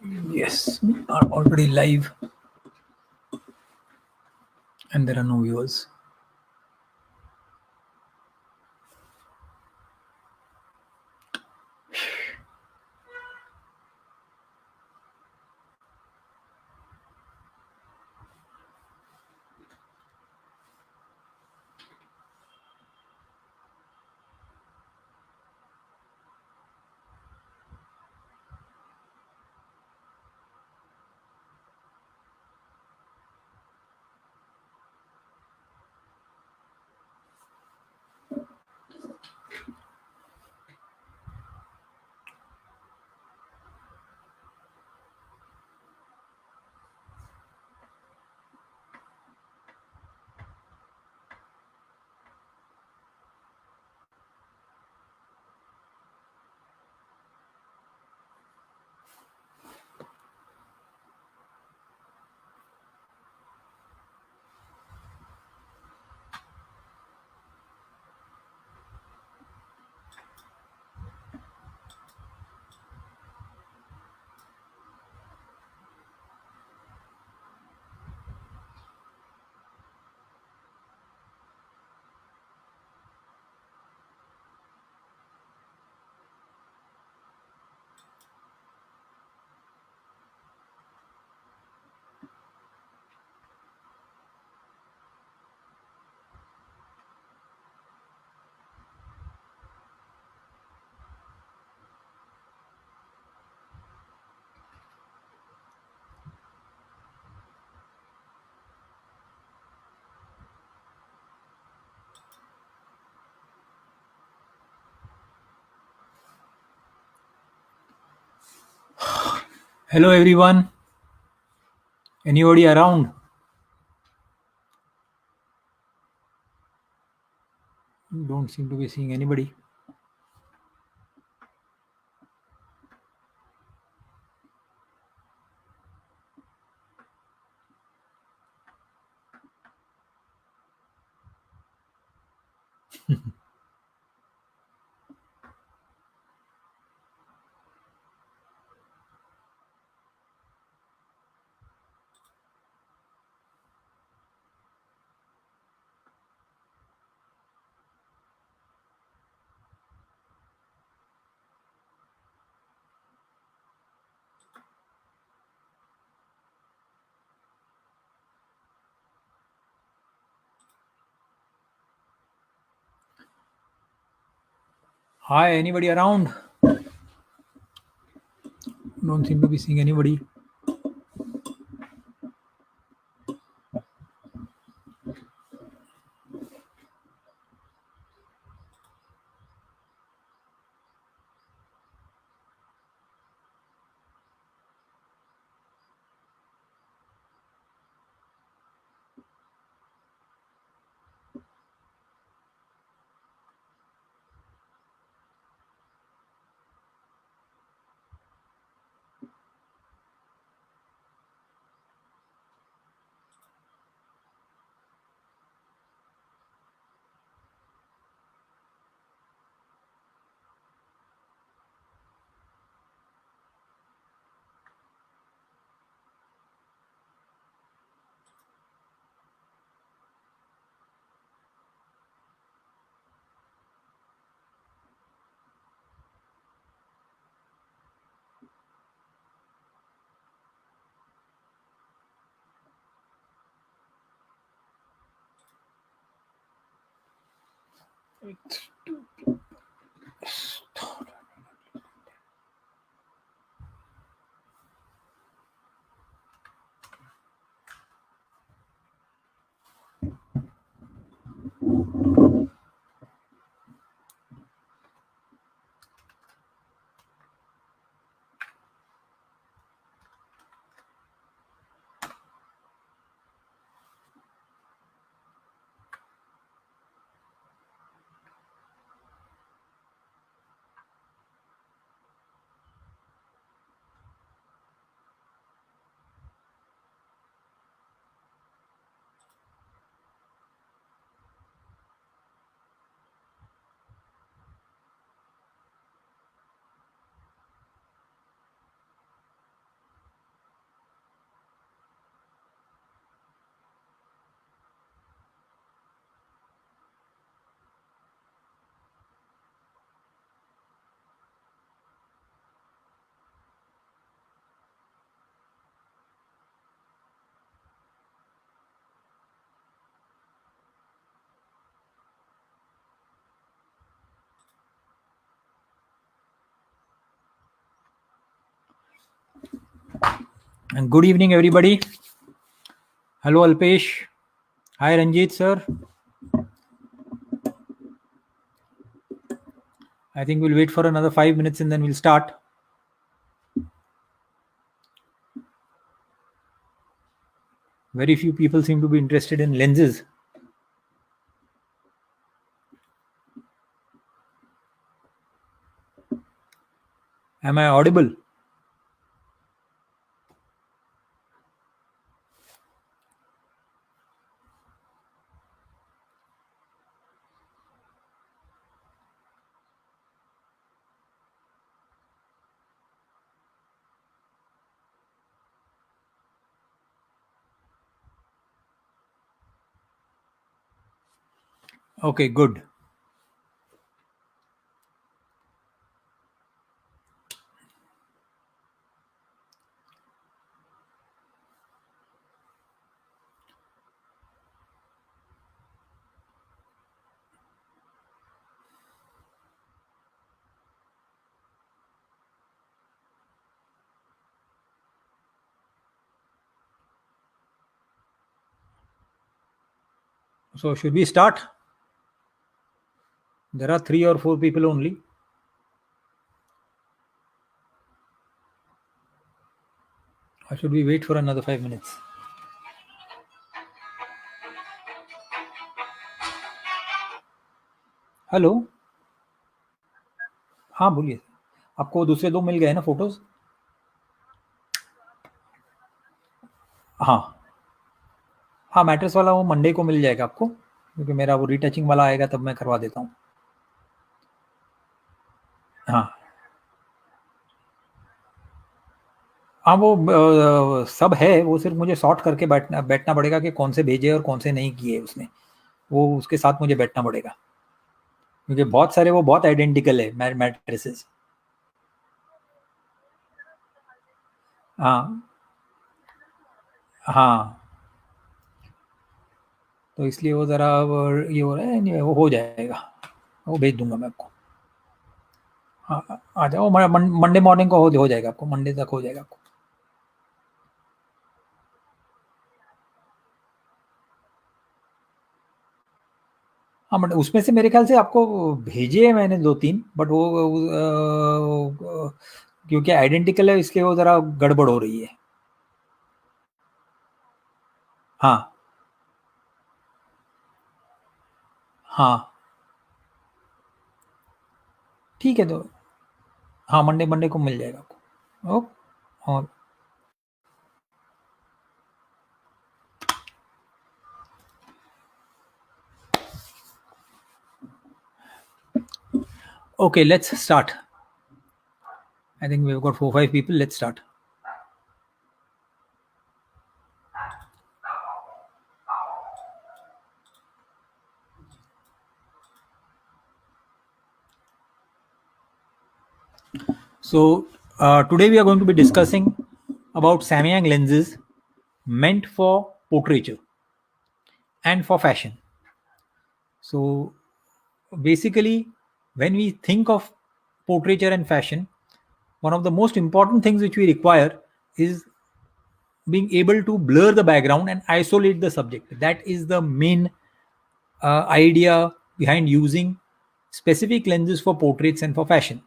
Yes, we are already live and there are no viewers. Hello everyone. Anybody around? Don't seem to be seeing anybody. Hi, anybody around? Don't seem to be seeing anybody. And good evening, everybody. Hello, Alpesh. Hi, Ranjit, sir. I think we'll wait for another 5 minutes and then we'll start. Very few people seem to be interested in lenses. Am I audible? Okay, good. So, should we start? There are 3 or 4 people only. Or should we wait for another 5 minutes? Hello. हाँ, बोलिए. आपको दूसरे 2 मिल गए ना photos? हाँ. हाँ, mattress वाला वो मंडे को मिल जाएगा आपको, क्योंकि मेरा वो रीटचिंग वाला आएगा तब मैं करवा देता हूँ. हाँ. हाँ, वो सब है, वो सिर्फ मुझे सॉर्ट करके बैठना पड़ेगा कि कौन से भेजे और कौन से नहीं किए उसने. वो उसके साथ मुझे बैठना पड़ेगा, क्योंकि बहुत सारे वो बहुत आइडेंटिकल है मैट्रेसेस. हाँ. हाँ, तो इसलिए वो ज़रा ये हो रहा है. anyway, वो हो जाएगा, वो भेज दूंगा मैं आपको. हाँ, आ जाओ. मंडे मॉर्निंग को हो जाएगा आपको, मंडे तक हो जाएगा आपको. हाँ, बट उसमें से मेरे ख्याल से आपको भेजे हैं मैंने 2-3, बट वो क्योंकि आइडेंटिकल है इसलिए वो ज़रा गड़बड़ हो रही है. हाँ. हाँ, ठीक है. तो हाँ, मंडे को मिल जाएगा आपको. और okay, let's start. I think we've got 4-5 people. Let's start. So today we are going to be discussing about Samyang lenses meant for portraiture and for fashion. So basically, when we think of portraiture and fashion, one of the most important things which we require is being able to blur the background and isolate the subject. That is the main idea behind using specific lenses for portraits and for fashion.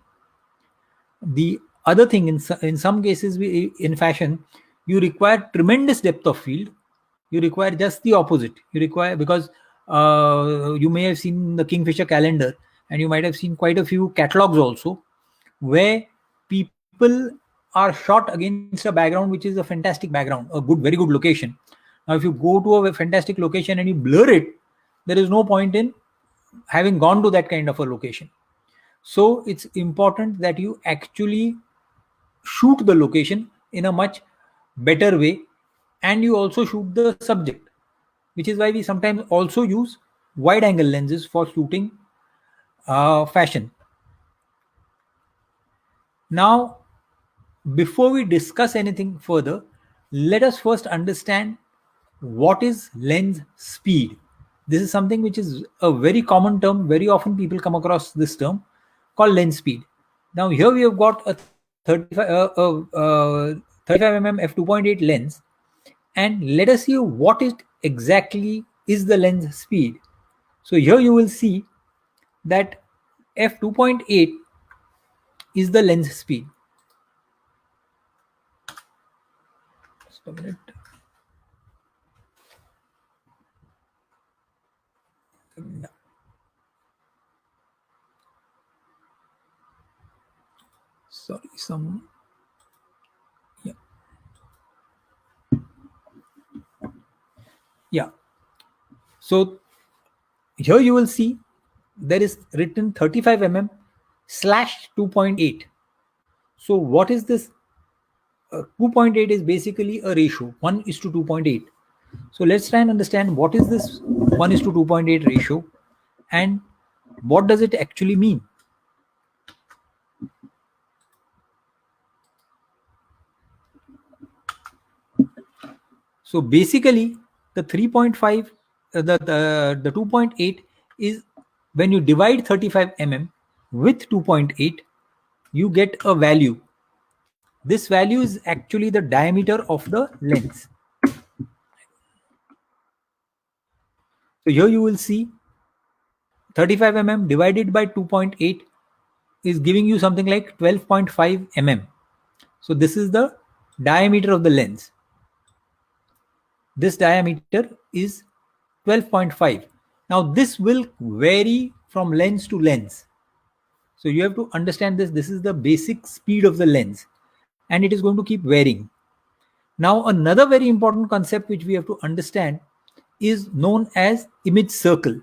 The other thing, in some cases, in fashion, you require tremendous depth of field. You require just the opposite. You require, because you may have seen the Kingfisher calendar, and you might have seen quite a few catalogs also, where people are shot against a background which is a fantastic background, a very good location. Now, if you go to a fantastic location and you blur it, there is no point in having gone to that kind of a location. So it's important that you actually shoot the location in a much better way, and you also shoot the subject, which is why we sometimes also use wide angle lenses for shooting fashion. Now, before we discuss anything further, let us first understand what is lens speed. This is something which is a very common term. Very often people come across this term called lens speed. Now here we have got a 35 35 mm f2.8 lens, and let us see what it exactly is the lens speed. So here you will see that f2.8 is the lens speed. Just a minute. Sorry, yeah. Yeah. So here you will see there is written 35 mm slash 2.8. So what is this? 2.8 is basically a ratio 1 is to 2.8. So let's try and understand what is this 1 is to 2.8 ratio and what does it actually mean. So basically the 3.5 the 2.8 is when you divide 35 mm with 2.8, you get a value. This value is actually the diameter of the lens. So here you will see 35 mm divided by 2.8 is giving you something like 12.5 mm. So this is the diameter of the lens. This diameter is 12.5. Now this will vary from lens to lens. So you have to understand this. This is the basic speed of the lens and it is going to keep varying. Now another very important concept which we have to understand is known as image circle.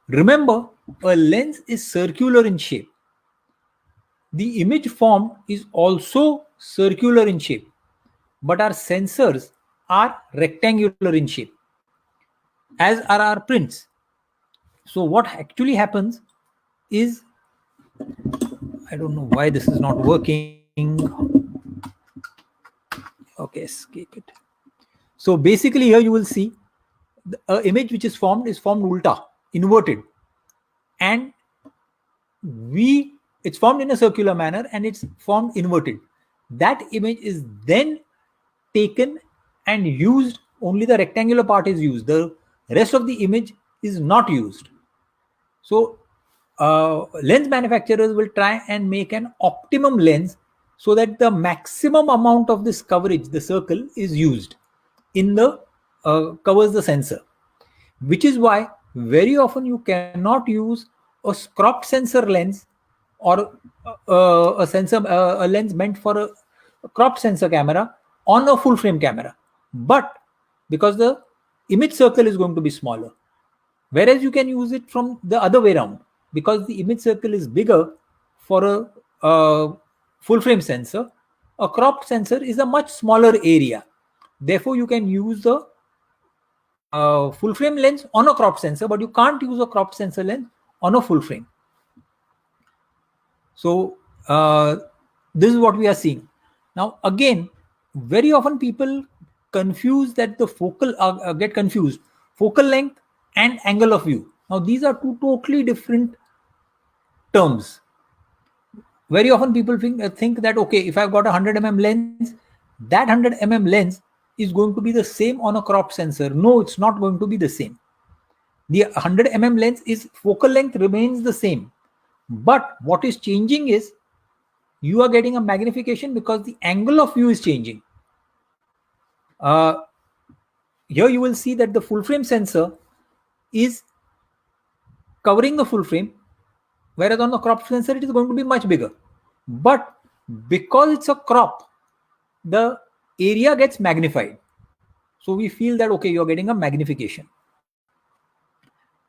Remember, a lens is circular in shape. The image formed is also circular in shape, but our sensors are rectangular in shape, as are our prints. So what actually happens is, I don't know why this is not working. Okay, escape it. So basically here you will see the image which is formed ulta, inverted, and it's formed in a circular manner and it's formed inverted. That image is then taken and used. Only the rectangular part is used, the rest of the image is not used. So lens manufacturers will try and make an optimum lens so that the maximum amount of this coverage, the circle, is used in the covers the sensor, which is why very often you cannot use a cropped sensor lens or a lens meant for a cropped sensor camera on a full frame camera, but because the image circle is going to be smaller, whereas you can use it from the other way around because the image circle is bigger for a full frame sensor. A cropped sensor is a much smaller area, therefore you can use the full frame lens on a cropped sensor, but you can't use a cropped sensor lens on a full frame. So this is what we are seeing. Now again, very often people confuse that the focal get confused focal length and angle of view. Now these are two totally different terms. Very often people think that okay, if I've got a 100 mm lens, that 100 mm lens is going to be the same on a cropped sensor. No, it's not going to be the same. The 100 mm lens is focal length remains the same, but what is changing is you are getting a magnification because the angle of view is changing. Here you will see that the full frame sensor is covering the full frame, whereas on the cropped sensor it is going to be much bigger. But because it's a crop, the area gets magnified. So we feel that okay, you're getting a magnification.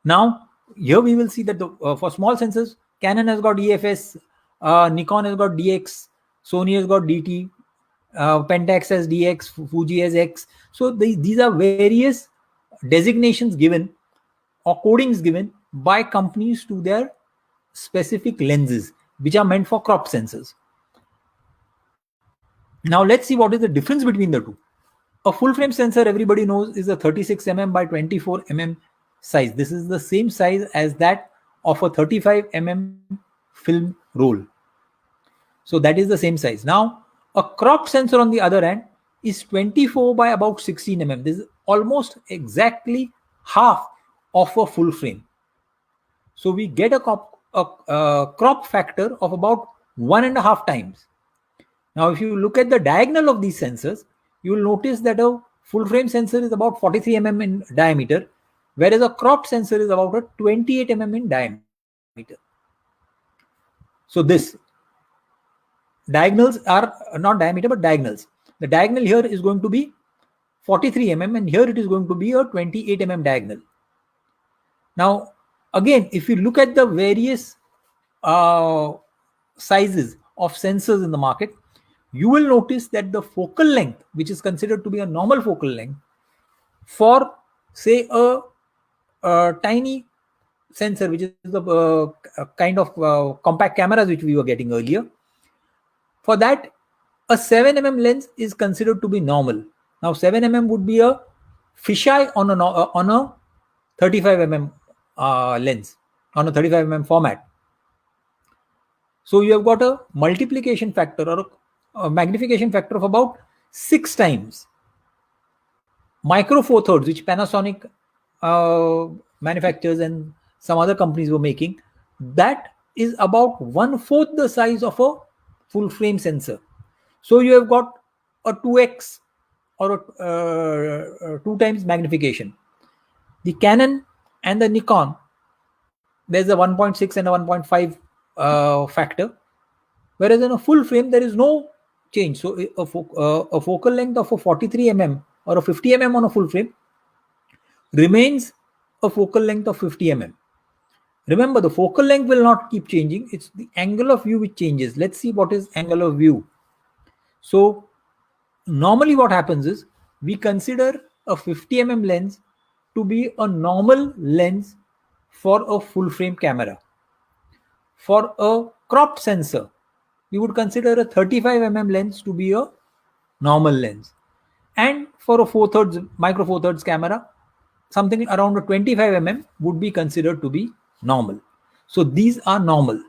Now here we will see that for small sensors, Canon has got EFS, Nikon has got DX, Sony has got DT, Pentax has DX, Fuji has X. So these are various designations given or codings given by companies to their specific lenses, which are meant for crop sensors. Now let's see what is the difference between the two. A full frame sensor, everybody knows, is a 36 mm by 24 mm size. This is the same size as that of a 35 mm film roll. So that is the same size. Now A cropped sensor on the other hand is 24 by about 16 mm. This is almost exactly half of a full frame. So we get a crop factor of about 1.5 times. Now, if you look at the diagonal of these sensors, you will notice that a full frame sensor is about 43 mm in diameter, whereas a cropped sensor is about a 28 mm in diameter. So this diagonals are not diameter but diagonals. The diagonal here is going to be 43 mm and here it is going to be a 28 mm diagonal. Now, again, if you look at the various sizes of sensors in the market, you will notice that the focal length, which is considered to be a normal focal length, for say a tiny sensor, which is the kind of compact cameras which we were getting earlier, for that a 7 mm lens is considered to be normal. Now 7 mm would be a fisheye on a 35 mm lens, on a 35 mm format. So you have got a multiplication factor or a magnification factor of about 6 times. Micro Four Thirds, which Panasonic manufacturers and some other companies were making, that is about 1/4 the size of a full frame sensor. So you have got a 2x or a 2 times magnification. The Canon and the Nikon, there's a 1.6 and a 1.5 factor, whereas in a full frame there is no change. So a focal length of a 43 mm or a 50 mm on a full frame remains a focal length of 50 mm. Remember, the focal length will not keep changing. It's the angle of view which changes. Let's see what is angle of view. So normally what happens is we consider a 50 mm lens to be a normal lens for a full frame camera. For a cropped sensor, we would consider a 35 mm lens to be a normal lens. And for a micro four thirds camera, something around a 25 mm would be considered to be normal. So these are normal.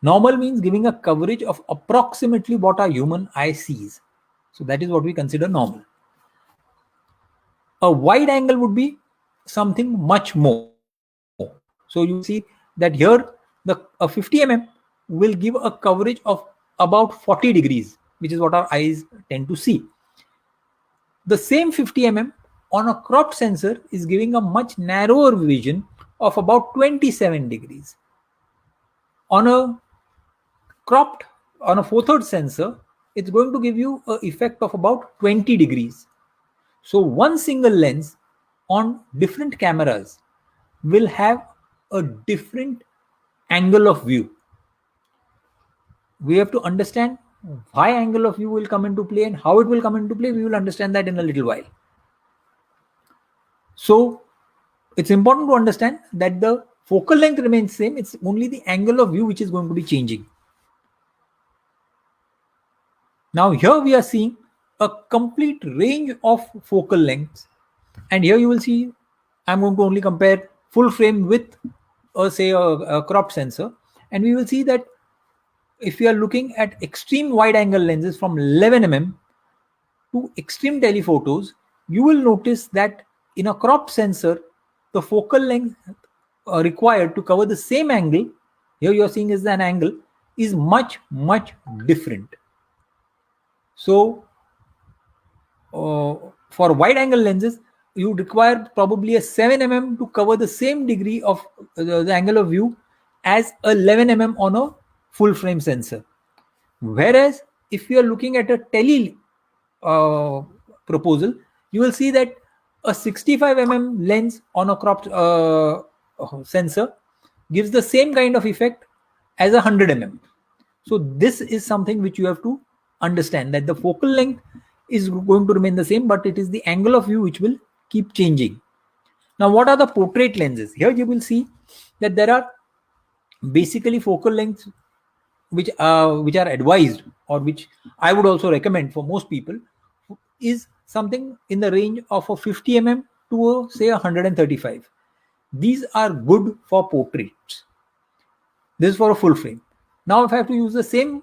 Normal means giving a coverage of approximately what our human eye sees. So that is what we consider normal. A wide angle would be something much more. So you will see that here a 50 mm will give a coverage of about 40 degrees, which is what our eyes tend to see. The same 50 mm on a cropped sensor is giving a much narrower vision of about 27 degrees. On a 4/3 sensor, it's going to give you an effect of about 20 degrees. So one single lens on different cameras will have a different angle of view. We have to understand why angle of view will come into play and how it will come into play. We will understand that in a little while. So it's important to understand that the focal length remains same. It's only the angle of view which is going to be changing. Now here we are seeing a complete range of focal lengths, and here you will see I'm going to only compare full frame with say a crop sensor, and we will see that if we are looking at extreme wide angle lenses from 11 mm to extreme telephotos, you will notice that in a crop sensor the focal length required to cover the same angle, here you are seeing is an angle, is much different. So for wide angle lenses, you require probably a 7 mm to cover the same degree of the angle of view as a 11 mm on a full frame sensor. Whereas if you are looking at a tele proposal, you will see that a 65 mm lens on a cropped sensor gives the same kind of effect as a 100 mm. So this is something which you have to understand, that the focal length is going to remain the same, but it is the angle of view which will keep changing. Now, what are the portrait lenses? Here you will see that there are basically focal lengths which are advised, or which I would also recommend for most people, is something in the range of a 50 mm to say 135. These are good for portraits. This is for a full frame. Now if I have to use the same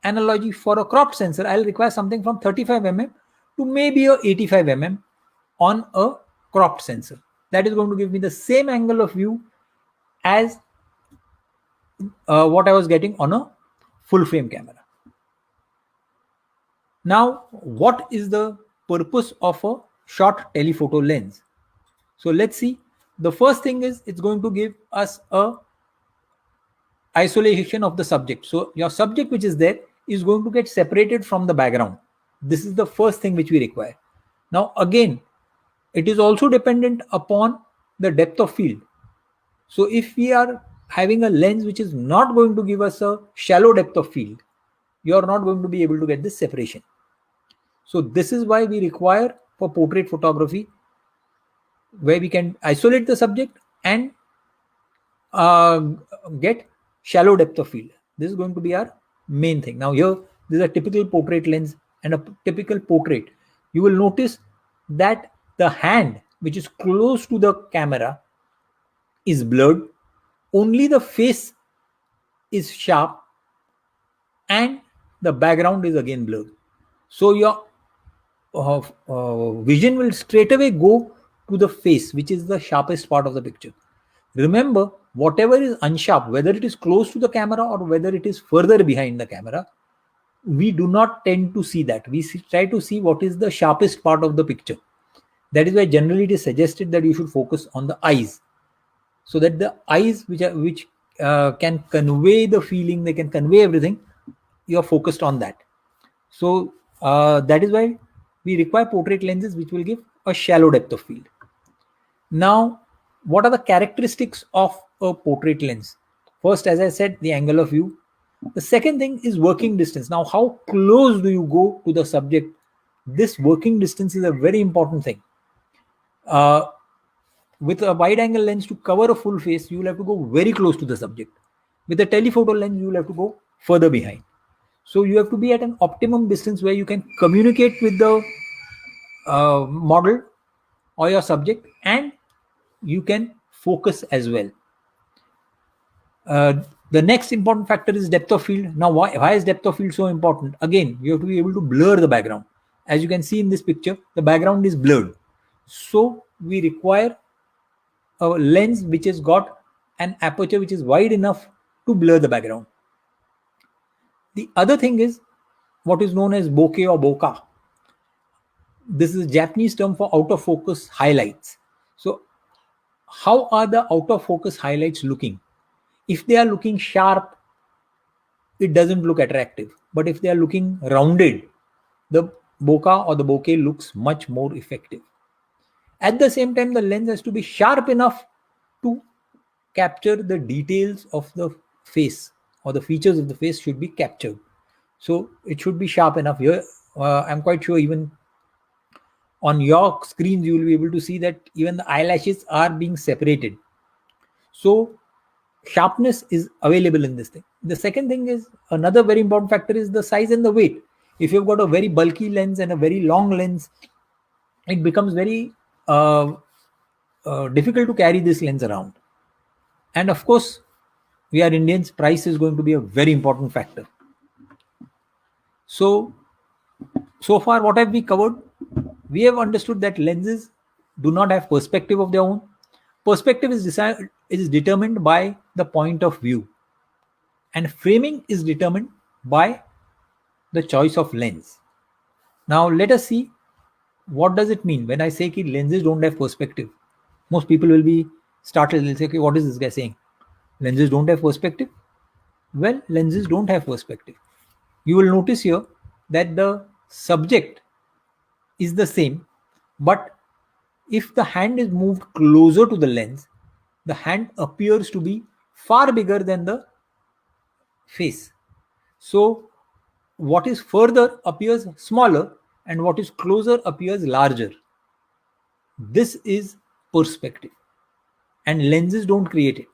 analogy, for a cropped sensor, I'll require something from 35 mm to maybe a 85 mm on a cropped sensor. That is going to give me the same angle of view as what I was getting on a full frame camera. Now, what is the purpose of a short telephoto lens? So let's see. The first thing is it's going to give us a isolation of the subject. So your subject which is there is going to get separated from the background. This is the first thing which we require. Now again, it is also dependent upon the depth of field. So if we are having a lens which is not going to give us a shallow depth of field, you are not going to be able to get this separation. So this is why we require for portrait photography, where we can isolate the subject and get shallow depth of field. This is going to be our main thing. Now here, this is a typical portrait lens and a typical portrait. You will notice that the hand which is close to the camera is blurred. Only the face is sharp and the background is again blurred. So your vision will straight away go to the face, which is the sharpest part of the picture. Remember, whatever is unsharp, whether it is close to the camera or whether it is further behind the camera, we do not tend to see that. We try to see what is the sharpest part of the picture. That is why generally it is suggested that you should focus on the eyes, so that the eyes which can convey the feeling, they can convey everything, you are focused on that. So that is why we require portrait lenses which will give a shallow depth of field. Now, what are the characteristics of a portrait lens? First, as I said, the angle of view. The second thing is working distance. Now, how close do you go to the subject? This working distance is a very important thing. With a wide angle lens, to cover a full face, you will have to go very close to the subject. With a telephoto lens, you will have to go further behind. So you have to be at an optimum distance where you can communicate with the model or your subject, and you can focus as well. The next important factor is depth of field. Now, why is depth of field so important? Again, you have to be able to blur the background. As you can see in this picture, the background is blurred. So we require a lens which has got an aperture which is wide enough to blur the background. The other thing is what is known as bokeh or bokeh. This is a Japanese term for out of focus highlights. So how are the out of focus highlights looking? If they are looking sharp, it doesn't look attractive. But if they are looking rounded, the bokeh or the bokeh looks much more effective. At the same time, the lens has to be sharp enough to capture the details of the face, or the features of the face should be captured. So it should be sharp enough. Here, I'm quite sure even on your screens, you will be able to see that even the eyelashes are being separated. So sharpness is available in this thing. The second thing is, another very important factor is the size and the weight. If you've got a very bulky lens and a very long lens, it becomes very difficult to carry this lens around. And of course, we are Indians, price is going to be a very important factor. So far what have we covered? We have understood that lenses do not have perspective of their own. Perspective is determined by the point of view, and framing is determined by the choice of lens. Now let us see, what does it mean when I say that lenses don't have perspective? Most people will be startled. They'll say, okay, what is this guy saying? Lenses don't have perspective? Well, lenses don't have perspective. You will notice here that the subject is the same, but if the hand is moved closer to the lens, the hand appears to be far bigger than the face. So what is further appears smaller and what is closer appears larger. This is perspective, and lenses don't create it.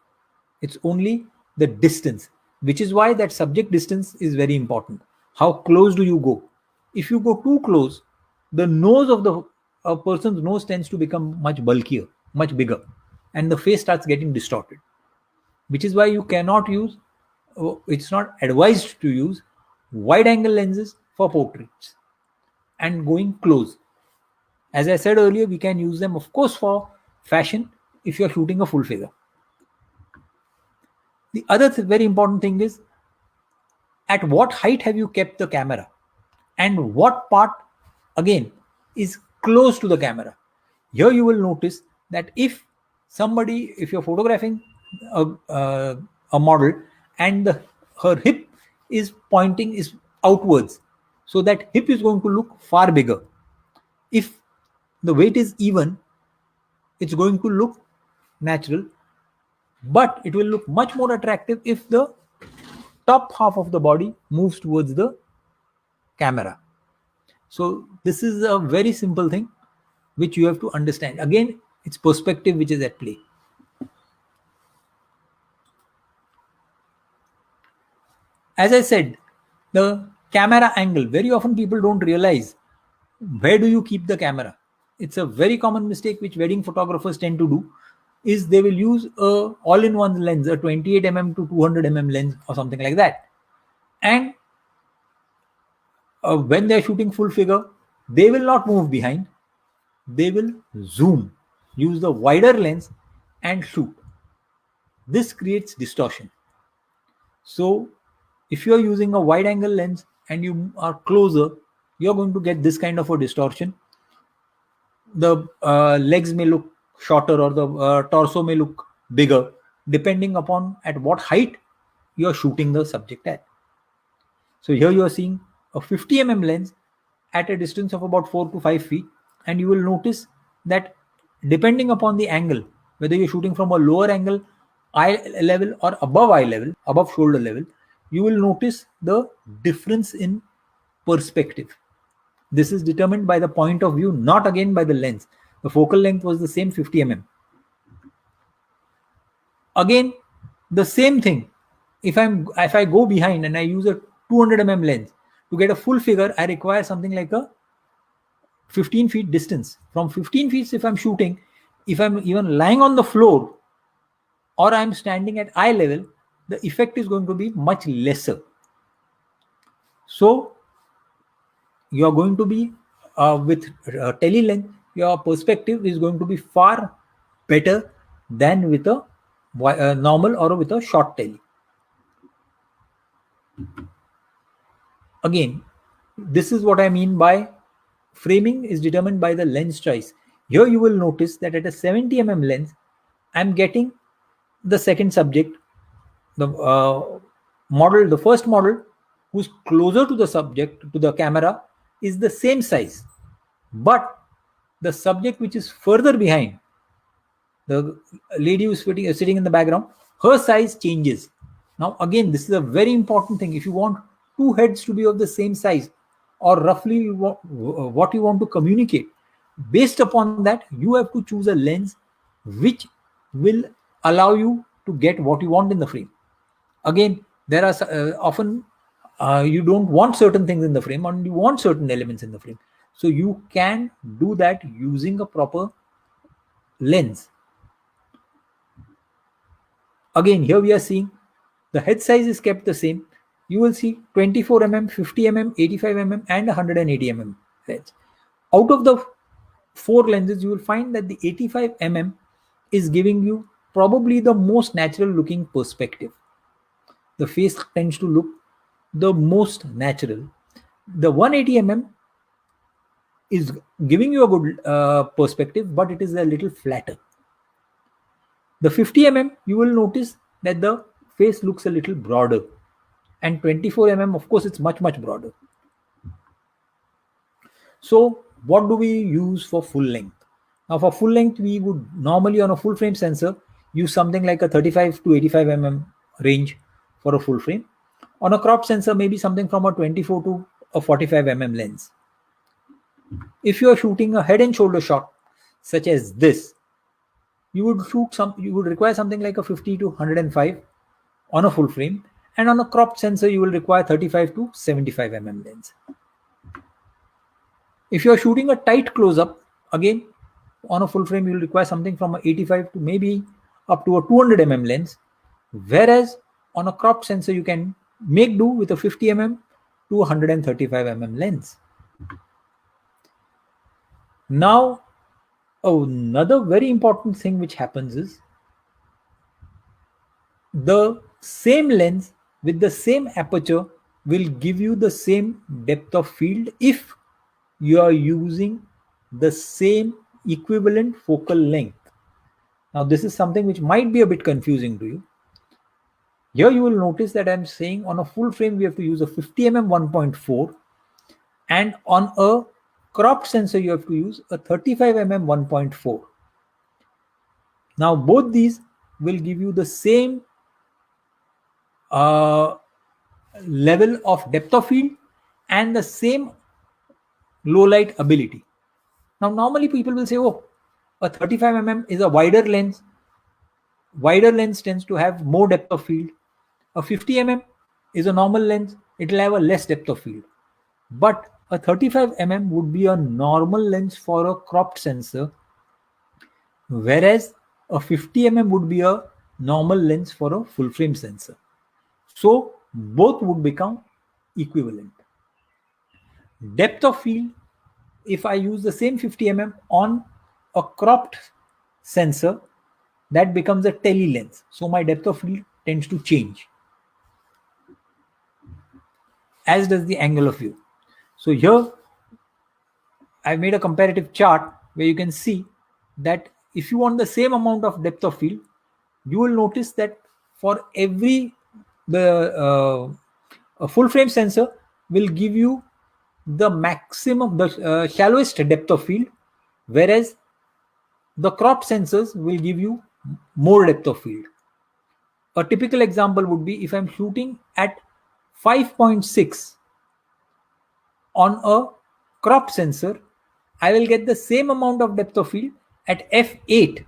It's only the distance, which is why that subject distance is very important. How close do you go? If you go too close, the nose of a person's nose tends to become much bulkier, much bigger, and the face starts getting distorted, which is why you cannot use, it's not advised to use wide angle lenses for portraits and going close. As I said earlier, we can use them, of course, for fashion if you're shooting a full figure. The other very important thing is, at what height have you kept the camera and what part again is close to the camera. Here you will notice that if you're photographing a model and her hip is pointing is outwards, so that hip is going to look far bigger. If the weight is even, it's going to look natural, but it will look much more attractive if the top half of the body moves towards the camera. So this is a very simple thing which you have to understand. Again, it's perspective which is at play. As I said, the camera angle, very often people don't realize where do you keep the camera. It's a very common mistake which wedding photographers tend to do, is they will use a all-in-one lens, a 28mm to 200mm lens or something like that. And when they're shooting full figure, they will not move behind. They will zoom, use the wider lens and shoot. This creates distortion. So if you're using a wide angle lens and you are closer, you're going to get this kind of a distortion. The legs may look shorter or the torso may look bigger, depending upon at what height you're shooting the subject at. So here you are seeing a 50mm lens at a distance of about 4 to 5 feet, and you will notice that depending upon the angle, whether you're shooting from a lower angle, eye level, or above eye level, above shoulder level, you will notice the difference in perspective. This is determined by the point of view, not again by the lens. The focal length was the same, 50mm. Again, the same thing. If I go behind and I use a 200mm lens to get a full figure, I require something like a 15 feet distance. From 15 feet, if I'm shooting, if I'm even lying on the floor or I'm standing at eye level, the effect is going to be much lesser. So you're going to be with tele lens, your perspective is going to be far better than with a normal or with a short tele. Again, this is what I mean by framing is determined by the lens choice. Here you will notice that at a 70mm lens, I'm getting the second subject, the model, the first model who's closer to the subject, to the camera, is the same size. But the subject which is further behind, the lady who's sitting in the background, her size changes. Now again, this is a very important thing. If you want two heads to be of the same size, or roughly what you want to communicate, based upon that, you have to choose a lens which will allow you to get what you want in the frame. Again, there are often you don't want certain things in the frame, and you want certain elements in the frame. So you can do that using a proper lens. Again, here we are seeing the head size is kept the same. You will see 24mm, 50mm, 85mm and 180mm lens. Out of the 4 lenses, you will find that the 85mm is giving you probably the most natural looking perspective. The face tends to look the most natural. The 180mm is giving you a good perspective, but it is a little flatter. The 50mm, you will notice that the face looks a little broader, and 24mm, of course, it's much broader. So what do we use for full length? Now for full length, we would normally on a full frame sensor use something like a 35 to 85mm range for a full frame. On a crop sensor, maybe something from a 24 to a 45mm lens. If you are shooting a head and shoulder shot such as this, you would require something like a 50 to 105 on a full frame, and on a cropped sensor you will require 35 to 75mm lens. If you are shooting a tight close-up, again on a full frame you will require something from a 85 to maybe up to a 200mm lens, whereas on a cropped sensor you can make do with a 50mm to 135 mm lens. Now, another very important thing which happens is the same lens with the same aperture will give you the same depth of field if you are using the same equivalent focal length. Now, this is something which might be a bit confusing to you. Here you will notice that I'm saying on a full frame we have to use a 50 mm 1.4, and on a cropped sensor you have to use a 35 mm 1.4. Now both these will give you the same level of depth of field and the same low light ability. Now normally people will say, oh, a 35 mm is a wider lens. Wider lens tends to have more depth of field. A 50 mm is a normal lens. It will have a less depth of field. But a 35 mm would be a normal lens for a cropped sensor, whereas a 50 mm would be a normal lens for a full frame sensor. So both would become equivalent. Depth of field, if I use the same 50 mm on a cropped sensor, that becomes a tele lens. So my depth of field tends to change, as does the angle of view. So here I've made a comparative chart where you can see that if you want the same amount of depth of field, you will notice that for every a full frame sensor will give you the maximum, the shallowest depth of field, whereas the cropped sensors will give you more depth of field. A typical example would be if I'm shooting at 5.6 on a cropped sensor, I will get the same amount of depth of field at f8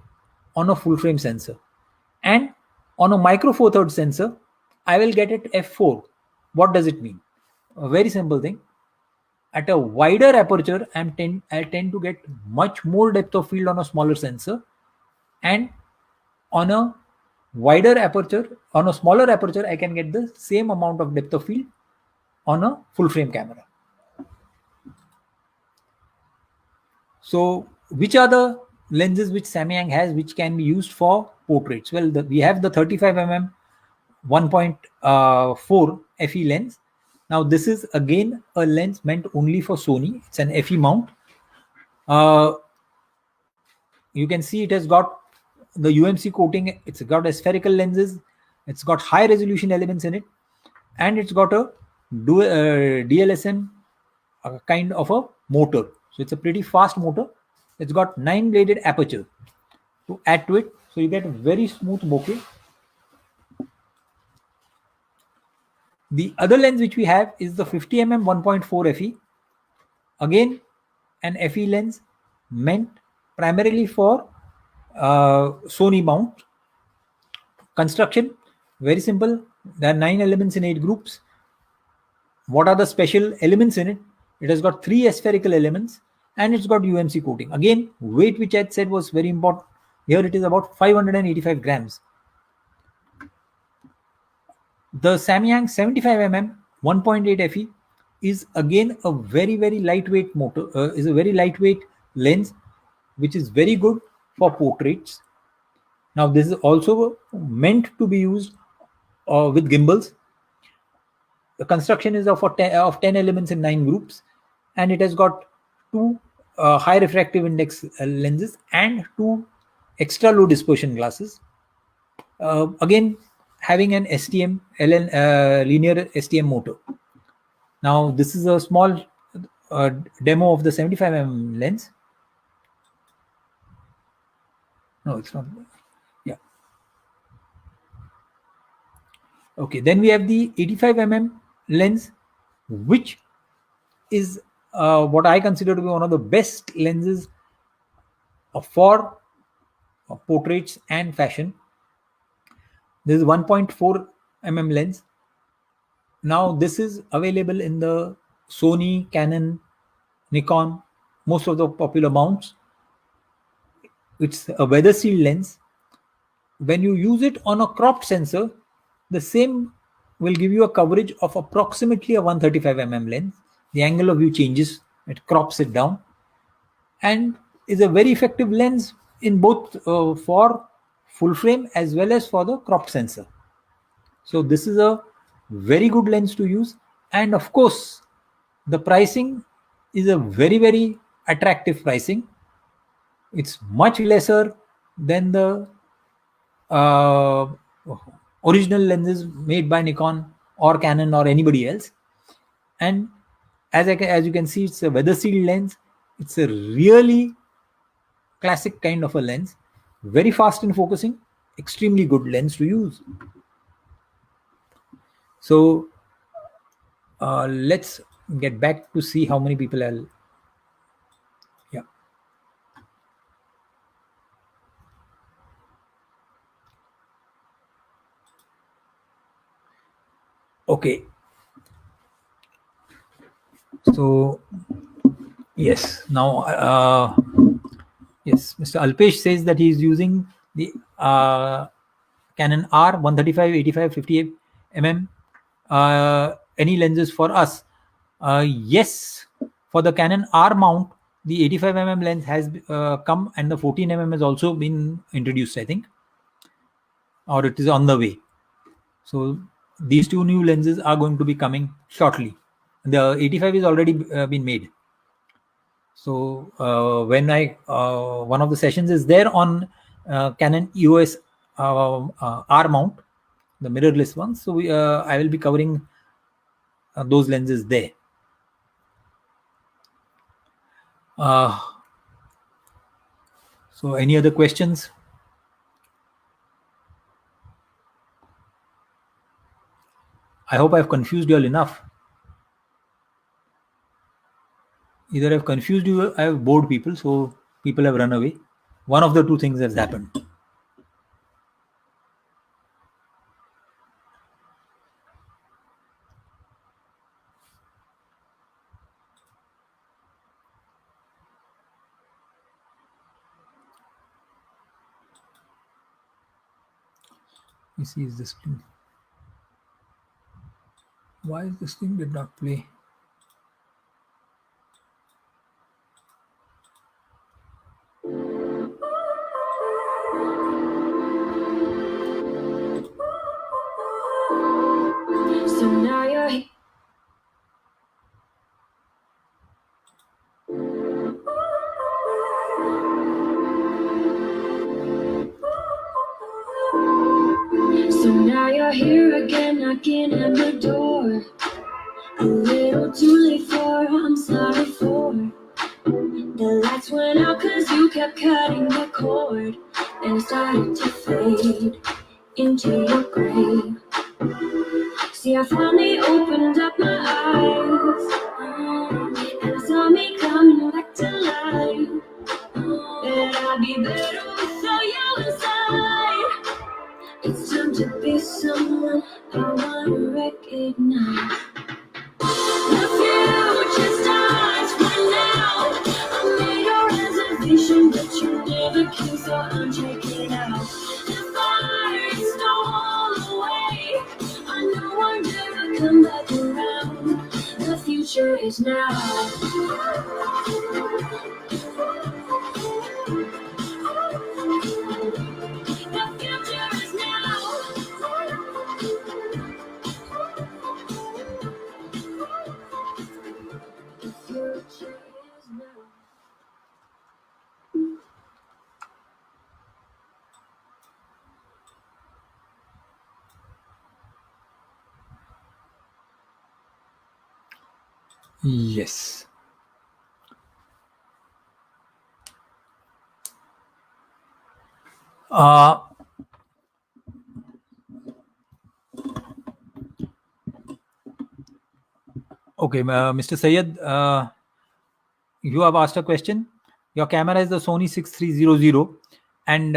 on a full frame sensor. And on a micro four thirds sensor, I will get it f4. What does it mean? A very simple thing. At a wider aperture, I tend to get much more depth of field on a smaller sensor, and on a wider aperture, on a smaller aperture, I can get the same amount of depth of field on a full frame camera. So which are the lenses which Samyang has which can be used for portraits? Well, we have the 35 mm 1.4 FE lens. Now this is again a lens meant only for Sony. It's an FE mount. You can see it has got the UMC coating. It's got spherical lenses. It's got high resolution elements in it, and it's got a DLSM kind of a motor. So it's a pretty fast motor. It's got 9-bladed aperture to add to it. So you get a very smooth bokeh. The other lens which we have is the 50 mm 1.4 FE. Again, an FE lens meant primarily for Sony mount. Construction, very simple. There are 9 elements in 8 groups. What are the special elements in it? It has got 3 spherical elements and it's got UMC coating. Again, weight which I said was very important. Here it is about 585 grams. The Samyang 75 mm 1.8 FE is again a very lightweight motor. Is a very lightweight lens, which is very good for portraits. Now this is also meant to be used with gimbals. The construction is of 10 elements in 9 groups, and it has got 2 high refractive index lenses and 2 extra low dispersion glasses. Again, having an STM linear STM motor. Now this is a small demo of the 75 mm lens. No, it's not. Yeah. Okay, then we have the 85 mm lens, which is what I consider to be one of the best lenses for portraits and fashion. This is 1.4 mm lens. Now this is available in the Sony, Canon, Nikon, most of the popular mounts. It's a weather sealed lens. When you use it on a cropped sensor, the same will give you a coverage of approximately a 135 mm lens. The angle of view changes, it crops it down, and is a very effective lens in both for full frame as well as for the crop sensor. So this is a very good lens to use, and of course the pricing is a very attractive pricing. It's much lesser than the uh, original lenses made by Nikon or Canon or anybody else. And as you can see, it's a weather sealed lens. It's a really classic kind of a lens, very fast in focusing, extremely good lens to use. So let's get back to see how many people are. Yeah. Okay. So yes, now yes, Mr. Alpesh says that he is using the Canon R 135, 85, 58 mm. Any lenses for us? Yes, for the Canon R mount, the 85 mm lens has come, and the 14 mm has also been introduced, I think, or it is on the way. So these two new lenses are going to be coming shortly. The 85 is already been made. So when I one of the sessions is there on Canon EOS R mount, the mirrorless ones. So I will be covering those lenses there. So any other questions? I hope I've confused you all enough. Either I've confused you, I have bored people, so people have run away. One of the two things has happened. Let me see, is this thing? Why is this thing did not play? So now you're So now you're here again, knocking at my door. A little too late for, I'm sorry for. The lights went out cause you kept cutting the cord, and it started to fade into your grave. See, I finally opened up my eyes, and I saw me coming back to life. And I'd be better without you inside. It's time to be someone I wanna recognize. The future starts right now. I made a reservation, but you never came, so I'm checking out. The fire is stolen away. I know I'll never come back around. The future is now. The future is now. The future is now. Yes. Okay, Mr. Sayed, you have asked a question. Your camera is the Sony 6300, and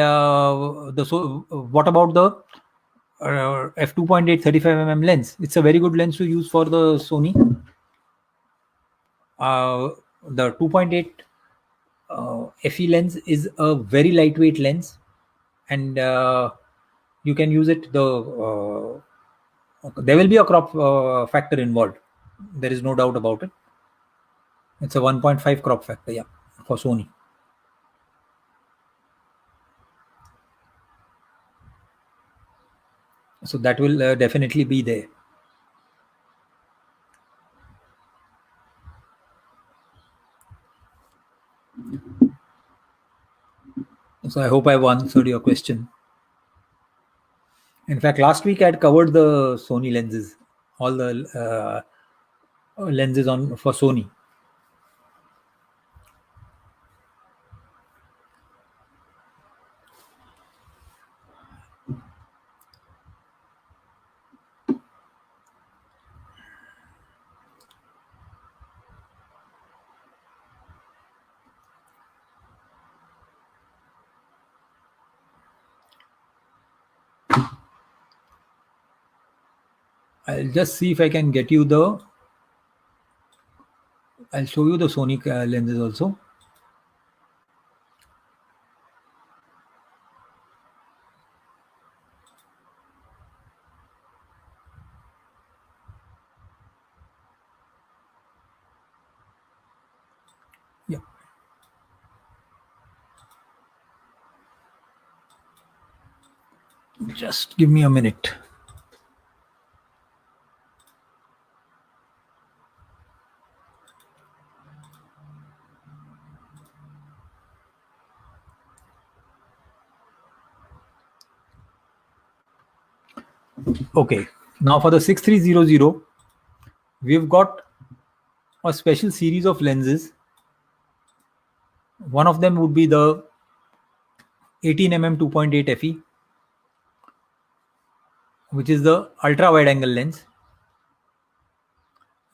what about the f2.8 35 mm lens? It's a very good lens to use for the Sony. The 2.8 FE lens is a very lightweight lens, and you can use it. The Okay. There will be a crop factor involved. There is no doubt about it. It's a 1.5 crop factor, yeah, for Sony. So that will definitely be there. So I hope I've answered your question. In fact, last week I had covered the Sony lenses, all the lenses on for Sony. I'll just see if I can get you the. I'll show you the Sony lenses also. Yeah. Just give me a minute. Okay. Now for the 6300, we've got a special series of lenses. One of them would be the 18mm 2.8 FE, which is the ultra wide angle lens.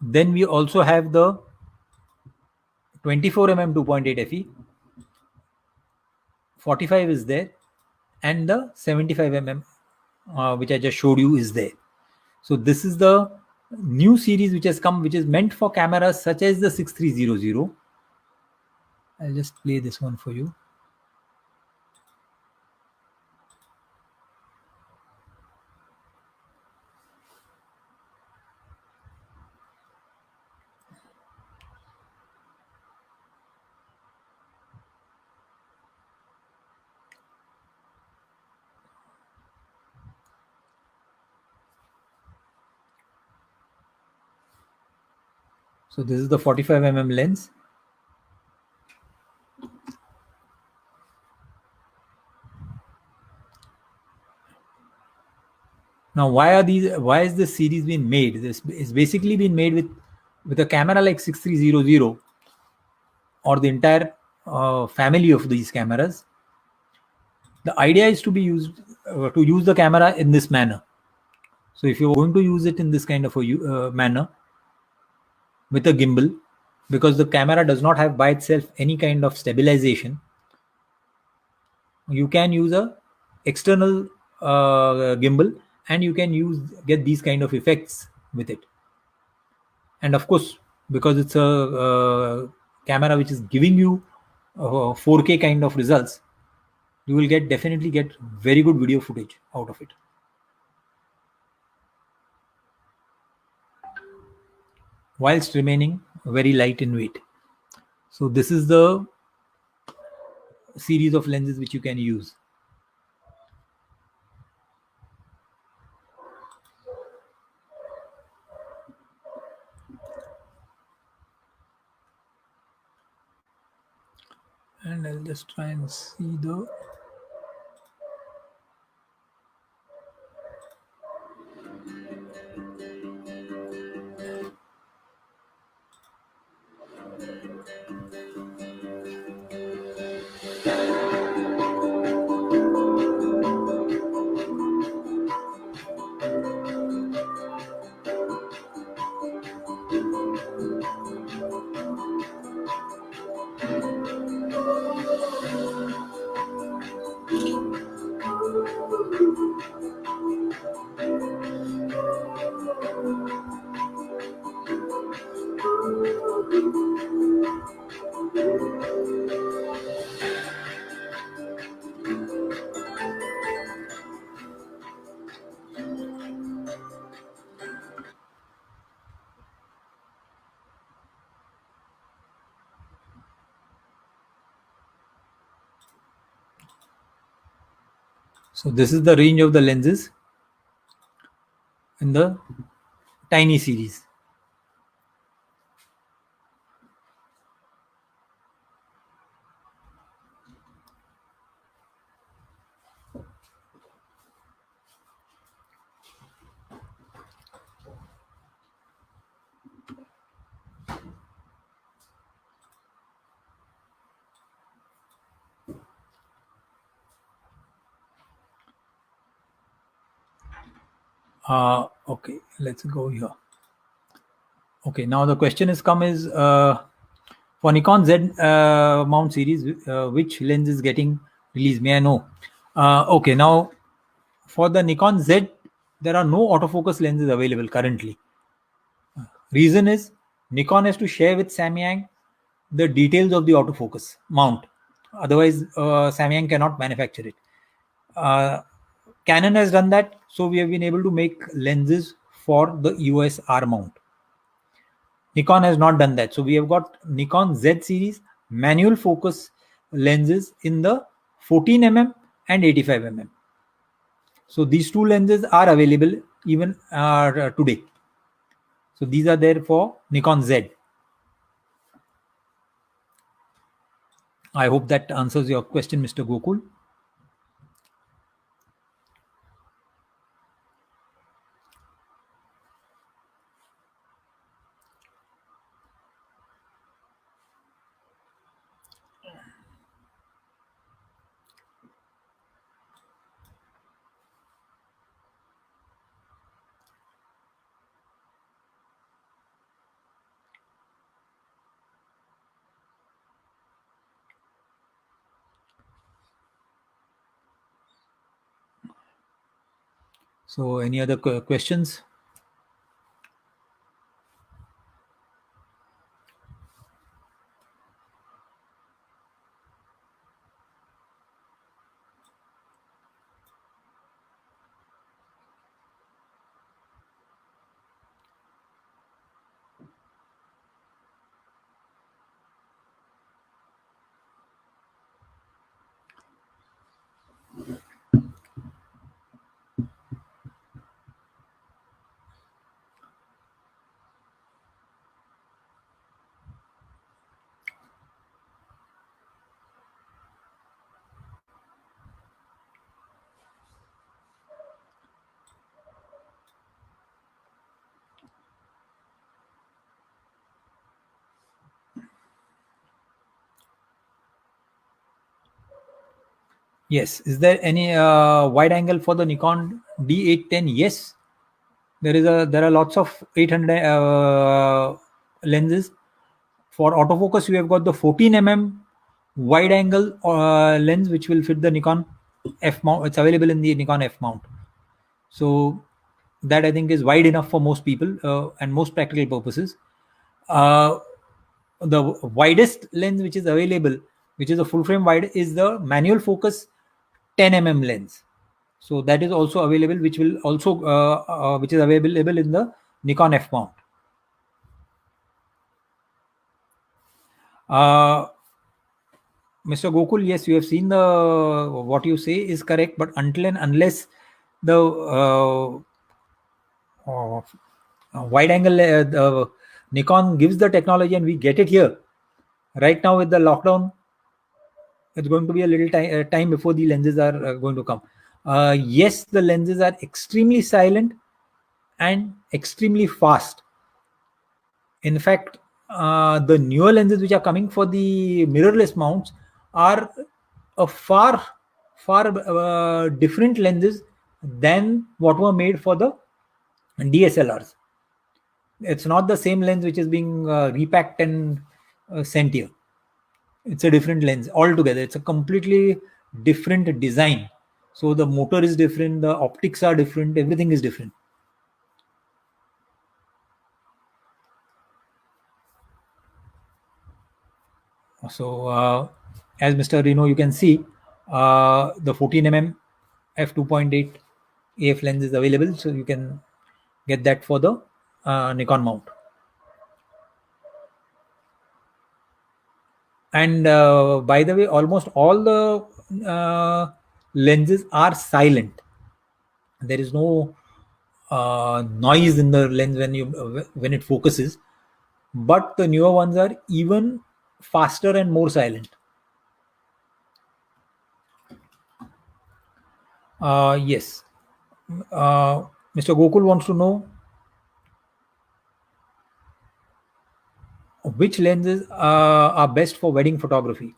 Then we also have the 24mm 2.8 FE, 45 is there, and the 75mm, which I just showed you, is there. So this is the new series which has come, which is meant for cameras such as the 6300. I'll just play this one for you. So this is the 45mm lens. Now, why is this series being made? This is basically been made with a camera like 6300 or the entire family of these cameras. The idea is to be used to use the camera in this manner. So if you're going to use it in this kind of a manner with a gimbal, because the camera does not have by itself any kind of stabilization, you can use a external gimbal and you can get these kind of effects with it. And of course, because it's a camera which is giving you 4K kind of results, you will definitely get very good video footage out of it, whilst remaining very light in weight. So this is the series of lenses which you can use. And I'll just try and see the. So this is the range of the lenses in the tiny series. Okay, let's go here. Okay, now the question is come is for Nikon Z mount series, which lens is getting released? May I know? Okay, now for the Nikon Z, there are no autofocus lenses available currently. Reason is Nikon has to share with Samyang the details of the autofocus mount. Otherwise, Samyang cannot manufacture it. Uh, Canon has done that, so we have been able to make lenses for the EOS R mount. Nikon has not done that. So we have got Nikon Z series manual focus lenses in the 14 mm and 85 mm. So these two lenses are available even today. So these are there for Nikon Z. I hope that answers your question, Mr. Gokul. So any other questions? Yes. Is there any wide angle for the Nikon D810? Yes. There are lots of 800 lenses. For autofocus, we have got the 14 mm wide angle lens, which will fit the Nikon F mount. It's available in the Nikon F mount. So that I think is wide enough for most people and most practical purposes. The widest lens which is available, which is a full frame wide, is the manual focus 10 mm lens. So that is also available, which will also which is available in the Nikon F mount. Mr. Gokul, yes, you have seen the what you say is correct, but until and unless the wide angle the Nikon gives the technology and we get it here, right now with the lockdown, it's going to be a little time before the lenses are going to come. Yes, the lenses are extremely silent and extremely fast. In fact, the newer lenses which are coming for the mirrorless mounts are a far different lenses than what were made for the DSLRs. It's not the same lens which is being repacked and sent here. It's a different lens altogether. It's a completely different design. So the motor is different, the optics are different, everything is different. So as Mr. Reno, you can see the 14 mm f2.8 AF lens is available. So you can get that for the Nikon mount. And by the way, almost all the lenses are silent. There is no noise in the lens when it focuses, but the newer ones are even faster and more silent. Yes. Mr. Gokul wants to know which lenses are best for wedding photography.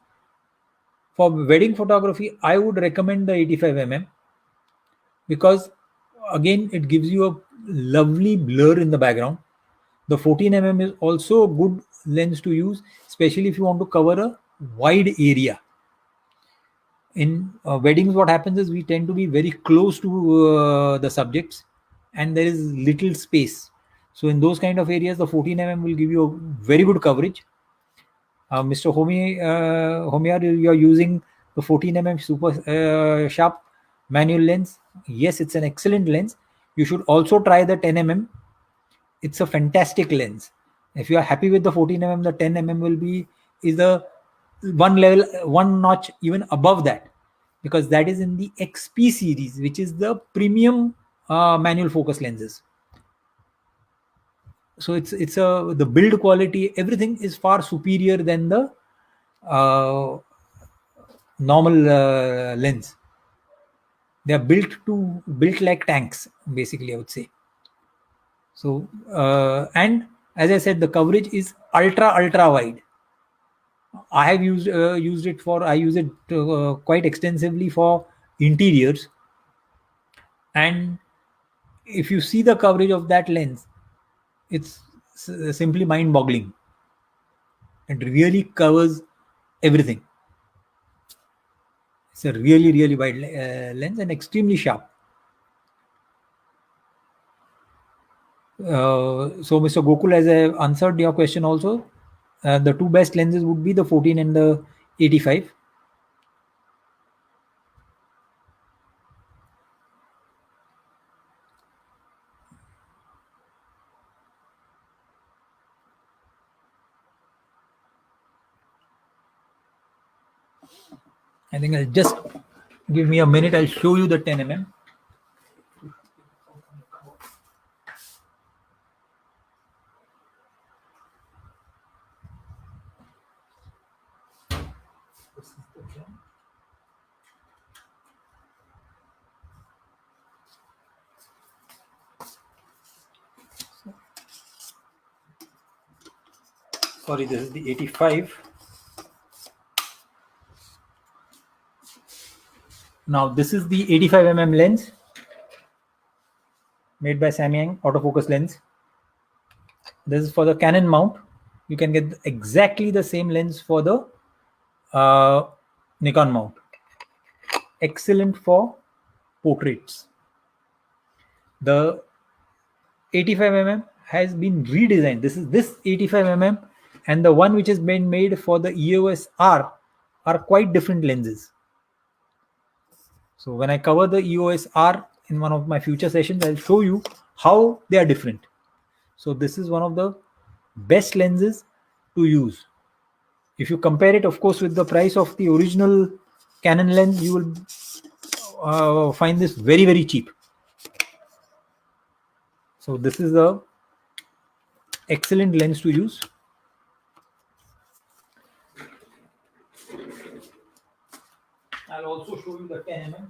For wedding photography, I would recommend the 85 mm, because again it gives you a lovely blur in the background. The 14 mm is also a good lens to use, especially if you want to cover a wide area. In weddings, what happens is we tend to be very close to the subjects, and there is little space. So in those kind of areas, the 14 mm will give you a very good coverage. Mr. Homiar, you are using the 14 mm super sharp manual lens. Yes, it's an excellent lens. You should also try the 10 mm. It's a fantastic lens. If you are happy with the 14 mm, the 10 mm will be is the one level, one notch even above that, because that is in the XP series, which is the premium manual focus lenses. So it's a the build quality, everything is far superior than the normal lens. They are built like tanks, basically, I would say. So and as I said, the coverage is ultra wide. I have used it for, I use it quite extensively for interiors, and if you see the coverage of that lens, it's simply mind boggling. It really covers everything. It's a really wide lens and extremely sharp. So Mr. Gokul, as I have answered your question also, the two best lenses would be the 14 and the 85. I think I'll just give me a minute. I'll show you the 10 mm. Sorry, this is the 85. Now this is the 85 mm lens made by Samyang autofocus lens. This is for the Canon mount. You can get exactly the same lens for the Nikon mount. Excellent for portraits. The 85 mm has been redesigned. This 85 mm and the one which has been made for the EOS R are quite different lenses. So when I cover the EOS R in one of my future sessions, I'll show you how they are different. So this is one of the best lenses to use. If you compare it, of course, with the price of the original Canon lens, you will find this very cheap. So this is a excellent lens to use. I'll also show you the 10 mm.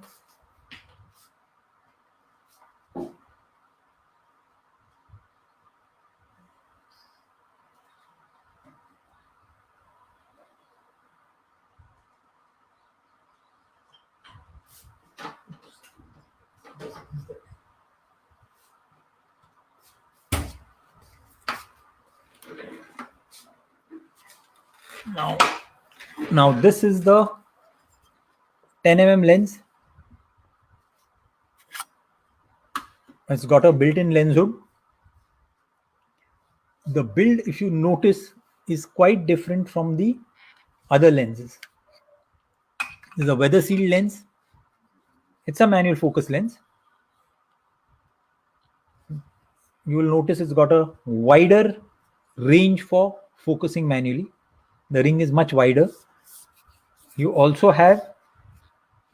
Now this is the 10 mm lens. It's got a built-in lens hood. The build, if you notice, is quite different from the other lenses. This is a weather sealed lens. It's a manual focus lens. You will notice it's got a wider range for focusing manually. The ring is much wider. You also have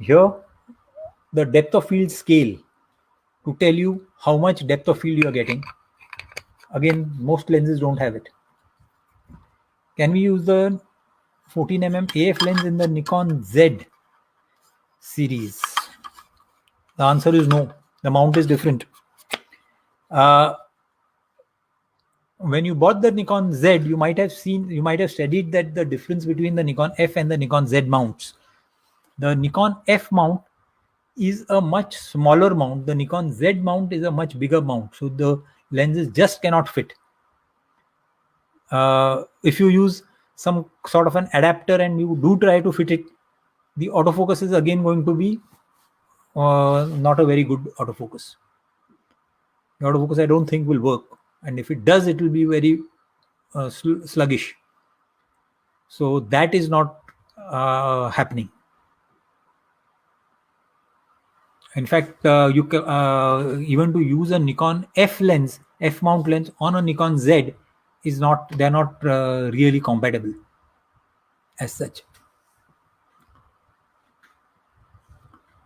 here the depth of field scale to tell you how much depth of field you are getting. Again, most lenses don't have it. Can we use the 14 mm AF lens in the Nikon Z series? The answer is no. The mount is different. When you bought the Nikon Z, you might have studied that the difference between the Nikon F and the Nikon Z mounts. The Nikon F mount is a much smaller mount. The Nikon Z mount is a much bigger mount. So the lenses just cannot fit. If you use some sort of an adapter and you do try to fit it, the autofocus is again going to be not a very good autofocus. The autofocus I don't think will work, and if it does, it will be very sluggish. So that is not happening. In fact, you can, even to use a Nikon F lens, F mount lens on a Nikon Z is not. They are not really compatible as such.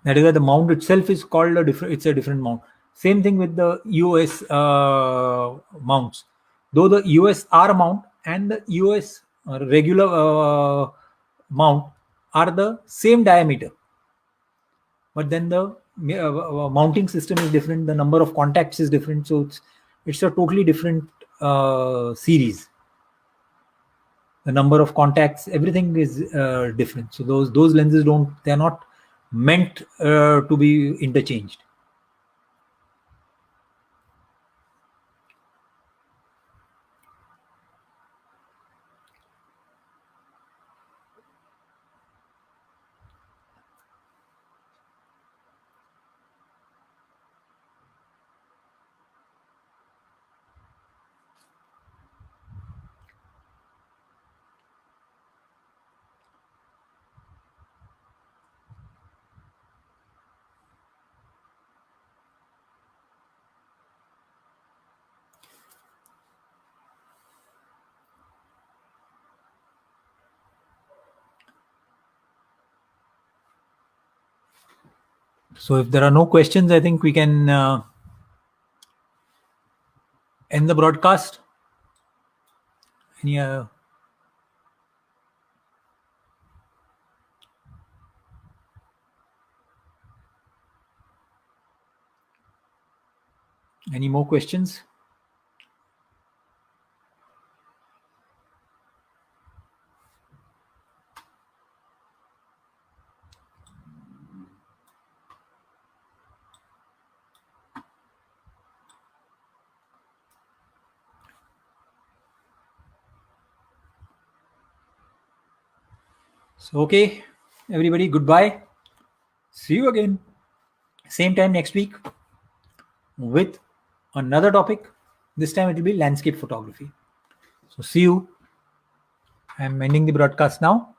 That is why the mount itself is called a different. It's a different mount. Same thing with the EOS mounts. Though the EOS R mount and the EOS regular mount are the same diameter, but then the mounting system is different. The number of contacts is different. So it's a totally different series. The number of contacts, everything is different. So those lenses they're not meant to be interchanged. So if there are no questions, I think we can end the broadcast. Any more questions? So, okay, everybody, goodbye. See you again. Same time next week with another topic. This time it will be landscape photography. So, see you. I'm ending the broadcast now.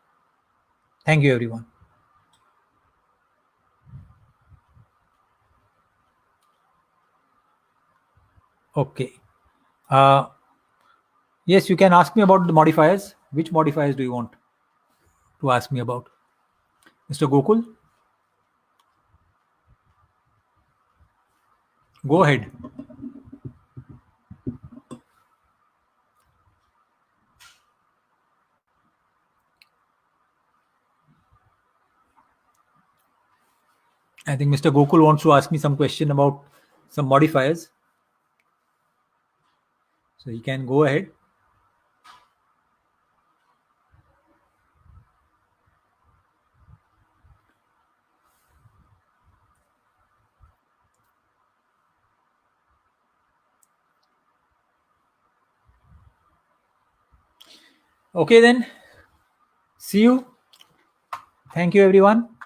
Thank you, everyone. Okay. Yes, you can ask me about the modifiers. Which modifiers do you want to ask me about? Mr. Gokul? Go ahead. I think Mr. Gokul wants to ask me some question about some modifiers. So he can go ahead. Okay then. See you. Thank you, everyone.